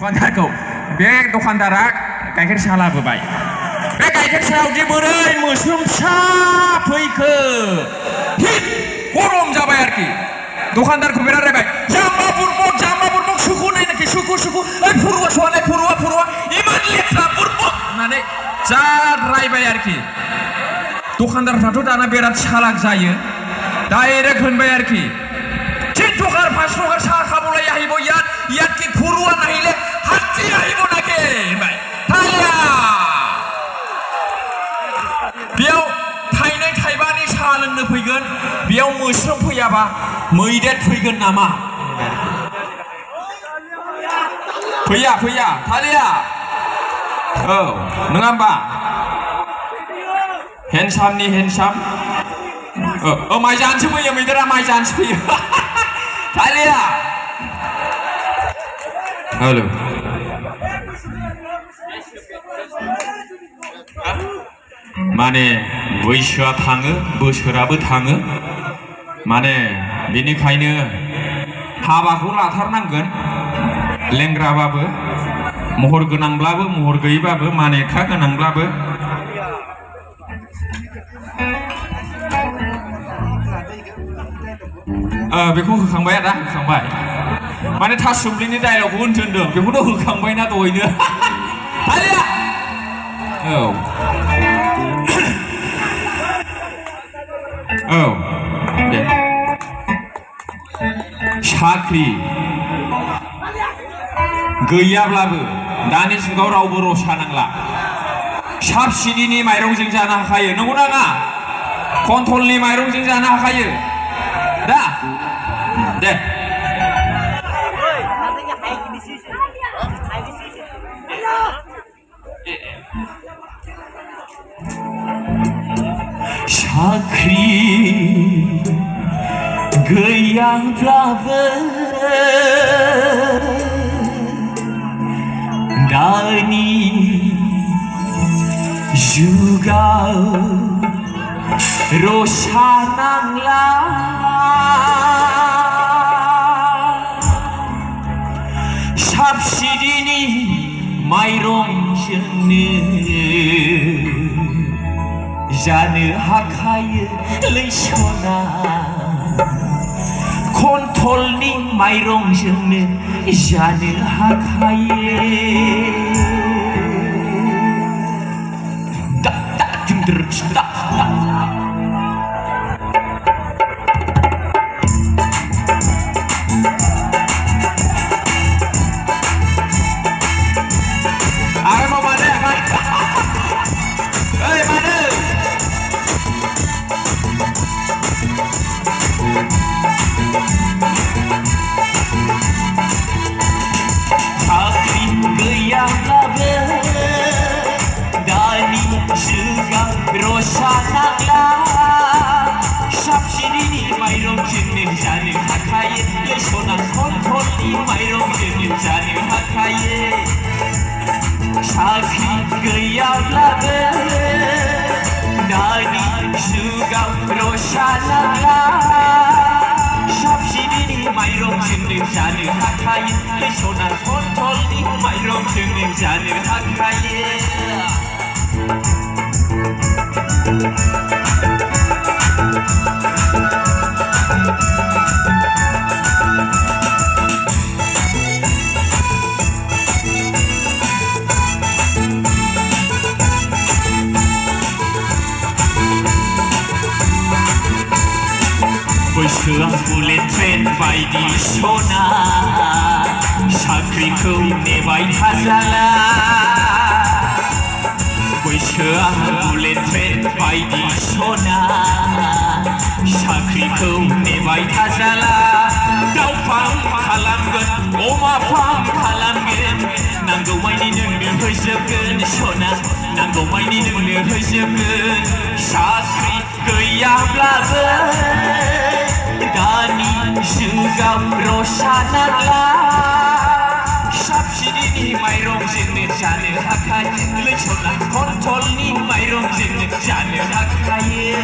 दखानदारखौ बे दखानदारा गाइखेर साहा लाबोबाय बे गाइखेर साहायावदि बोरै मोस्रोम फिसा फैखो हिट गरम जाबाय आरोखि दखानदारखौ बिराद रायबाय जाम्बा बुरबक सुखु नायनाखि सुखु ओइ फुरुवा सवानाय फुरुवा इमान लेथ्रा बुरबक होननानै जा रायबाय आरोखि दखानदारफ्राथ' दाना बिराद चालाक जायो डाइरेक्ट होनबाय आरोखि 3 टकार 5 टकार साहा खाबोलाय আহিব ইয়াত কি ফুৰুৱা নাহিলে হাতী আহিব নাকি होनबाय थालिया बेयाव थाइनै थाइबानि साहा लोंनो फैगोन बेयाव मोस्रोम फैयाबा मैदेर फैगोन नामा फैया थालिया औ नङा होमबा हेन्डसामनि हेन्डसाम माइ जानोसो फैयो मैदेरा माइ जानोसो फैयो थालिया हेलो माने बैसोआ थाङो बोसोराबो थाङो माने बेनिखायनो हाबाखौ लाथारनांगोन लेंग्राबाबो महर गोनांब्लाबो महर गैयैबाबो मानेखा गोनांब्लाबो बेखौ होखांबाय आदा होखांबाय माने थासुमलिनि डायलगखौ होनथोंदों बेखौथ' होखांबायना दहायनो थालिया औ दे साख्रि गैयाब्लाबो दानि जुगाव रावबो रसा नांला साबसिडिनि माइरंजों जानो हाखायो नंगौ नाङा कन्ट्रलनि माइरंजों जानो हाखायो दा दे साख्रि गैयाब्लाबो दानि जुगाव रसा नांला साबसिडिनि माइरंजोंनो जानो हाखायो लैसना कन्ट्रलनि माइरंजोंनो जानो हाखायो रसा नांला साबसिडिनि माइरंजोंनो जानो हाखायो लेसना कन्ट्रलनि माइरंजोंनो जानो हाखायो साख्रि गैयाब्लाबो दानि जुगाव रसा नांला साबसिडिनि माइरंजोंनो जानो हाखायो लेसना कन्ट्रलनि माइरंजोंनो जानो हाखायो बैसोआ बुलेट ट्रेन बायदि सना साख्रिखौ नेबाय थाजाला बैसोआ बुलेट ट्रेन बायदि सना साख्रिखौ नेबाय थाजाला दाउ फार्म खालामगोन अमा फार्म खालामगोन नांगौमानि नोंनो होजोबगोन सना नांगौमानि नोंनो होजोबगोन साख्रि गैयाब्लाबो दानि जुगाव रसा नांला साबसिडिनि माइरंजोंनो जानो हाखायो लैसना कन्ट्रलनि माइरंजोंनो जानो हाखायो